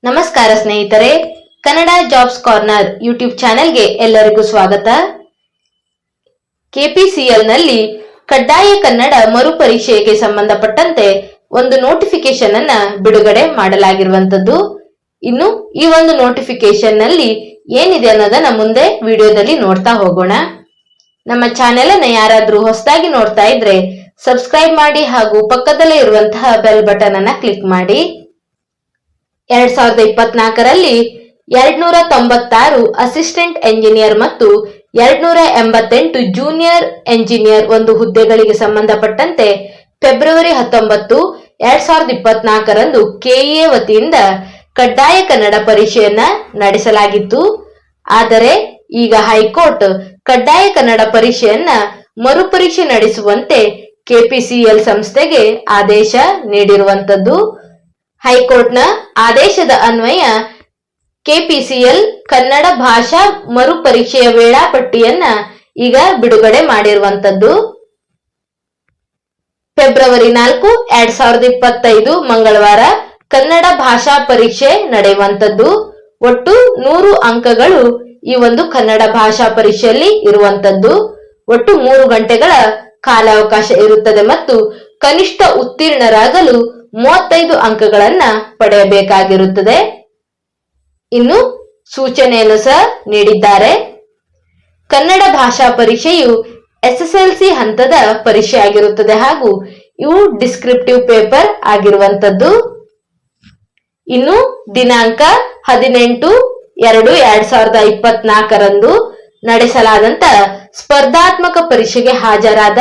ನಮಸ್ಕಾರ ಸ್ನೇಹಿತರೆ, Kannada jobs corner YouTube ಚಾನೆಲ್ಗೆ ಎಲ್ಲರಿಗೂ ಸ್ವಾಗತ. ಕೆಪಿಸಿಎಲ್ ನಲ್ಲಿ ಕಡ್ಡಾಯ ಕನ್ನಡ ಮರುಪರೀಕ್ಷೆಗೆ ಸಂಬಂಧಪಟ್ಟಂತೆ ಒಂದು ನೋಟಿಫಿಕೇಶನ್ ಅನ್ನ ಬಿಡುಗಡೆ ಮಾಡಲಾಗಿರುವಂತದ್ದು. ಇನ್ನು ಈ ಒಂದು ನೋಟಿಫಿಕೇಶನ್ ನಲ್ಲಿ ಏನಿದೆ ಅನ್ನೋದನ್ನ ಮುಂದೆ ವಿಡಿಯೋದಲ್ಲಿ ನೋಡ್ತಾ ಹೋಗೋಣ. ನಮ್ಮ ಚಾನೆಲ್ ಅನ್ನ ಯಾರಾದ್ರೂ ಹೊಸದಾಗಿ ನೋಡ್ತಾ ಇದ್ರೆ ಸಬ್ಸ್ಕ್ರೈಬ್ ಮಾಡಿ ಹಾಗೂ ಪಕ್ಕದಲ್ಲೇ ಇರುವಂತಹ ಬೆಲ್ ಬಟನ್ ಅನ್ನ ಕ್ಲಿಕ್ ಮಾಡಿ. 2024ರಲ್ಲಿ 296 ಅಸಿಸ್ಟೆಂಟ್ ಎಂಜಿನಿಯರ್ ಮತ್ತು 288 ಜೂನಿಯರ್ ಎಂಜಿನಿಯರ್ ಒಂದು ಹುದ್ದೆಗಳಿಗೆ ಸಂಬಂಧಪಟ್ಟಂತೆ ಫೆಬ್ರವರಿ 19, 2024ರಂದು ಕೆಇಎ ವತಿಯಿಂದ ಕಡ್ಡಾಯ ಕನ್ನಡ ಪರೀಕ್ಷೆಯನ್ನ ನಡೆಸಲಾಗಿತ್ತು. ಆದರೆ ಈಗ ಹೈಕೋರ್ಟ್ ಕಡ್ಡಾಯ ಕನ್ನಡ ಪರೀಕ್ಷೆಯನ್ನ ಮರುಪರೀಕ್ಷೆ ನಡೆಸುವಂತೆ ಕೆಪಿಸಿಎಲ್ ಸಂಸ್ಥೆಗೆ ಆದೇಶ ನೀಡಿರುವಂತದ್ದು. ಹೈಕೋರ್ಟ್ನ ಆದೇಶದ ಅನ್ವಯ ಕೆಪಿಸಿಎಲ್ ಕನ್ನಡ ಭಾಷಾ ಮರುಪರೀಕ್ಷೆಯ ವೇಳಾಪಟ್ಟಿಯನ್ನ ಈಗ ಬಿಡುಗಡೆ ಮಾಡಿರುವಂತದ್ದು. ಫೆಬ್ರವರಿ 4, 2025 ಮಂಗಳವಾರ ಕನ್ನಡ ಭಾಷಾ ಪರೀಕ್ಷೆ ನಡೆಯುವಂತದ್ದು. ಒಟ್ಟು 100 ಅಂಕಗಳು ಈ ಒಂದು ಕನ್ನಡ ಭಾಷಾ ಪರೀಕ್ಷೆಯಲ್ಲಿ ಇರುವಂತದ್ದು. ಒಟ್ಟು 3 ಗಂಟೆಗಳ ಕಾಲಾವಕಾಶ ಇರುತ್ತದೆ ಮತ್ತು ಕನಿಷ್ಠ ಉತ್ತೀರ್ಣರಾಗಲು 35 ಅಂಕಗಳನ್ನ ಪಡೆಯಬೇಕಾಗಿರುತ್ತದೆ. ಇನ್ನು ಸೂಚನೆಯನ್ನು ಸಹ ನೀಡಿದ್ದಾರೆ. ಕನ್ನಡ ಭಾಷಾ ಪರೀಕ್ಷೆಯು ಎಸ್ಎಸ್ಎಲ್ಸಿ ಹಂತದ ಪರೀಕ್ಷೆ ಆಗಿರುತ್ತದೆ ಹಾಗೂ ಇವು ಡಿಸ್ಕ್ರಿಪ್ಟಿವ್ ಪೇಪರ್ ಆಗಿರುವಂತದ್ದು. ಇನ್ನು ದಿನಾಂಕ 18/2/2024ರಂದು ನಡೆಸಲಾದಂತ ಸ್ಪರ್ಧಾತ್ಮಕ ಪರೀಕ್ಷೆಗೆ ಹಾಜರಾದ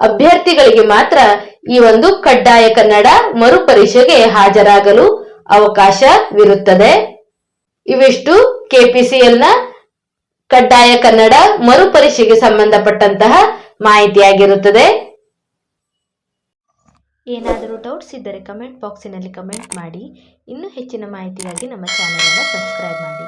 ಅಭ್ಯರ್ಥಿಗಳಿಗೆ ಮಾತ್ರ ಈ ಒಂದು ಕಡ್ಡಾಯ ಕನ್ನಡ ಮರುಪರೀಕ್ಷೆಗೆ ಹಾಜರಾಗಲು ಅವಕಾಶವಿರುತ್ತದೆ. ಇವಿಷ್ಟು ಕೆಪಿಸಿಎಲ್ನ ಕಡ್ಡಾಯ ಕನ್ನಡ ಮರುಪರೀಕ್ಷೆಗೆ ಸಂಬಂಧಪಟ್ಟಂತಹ ಮಾಹಿತಿಯಾಗಿರುತ್ತದೆ. ಏನಾದರೂ ಡೌಟ್ಸ್ ಇದ್ದರೆ ಕಮೆಂಟ್ ಬಾಕ್ಸಿನಲ್ಲಿ ಕಮೆಂಟ್ ಮಾಡಿ. ಇನ್ನೂ ಹೆಚ್ಚಿನ ಮಾಹಿತಿಗಾಗಿ ನಮ್ಮ ಚಾನೆಲ್ ಅನ್ನು ಸಬ್ಸ್ಕ್ರೈಬ್ ಮಾಡಿ.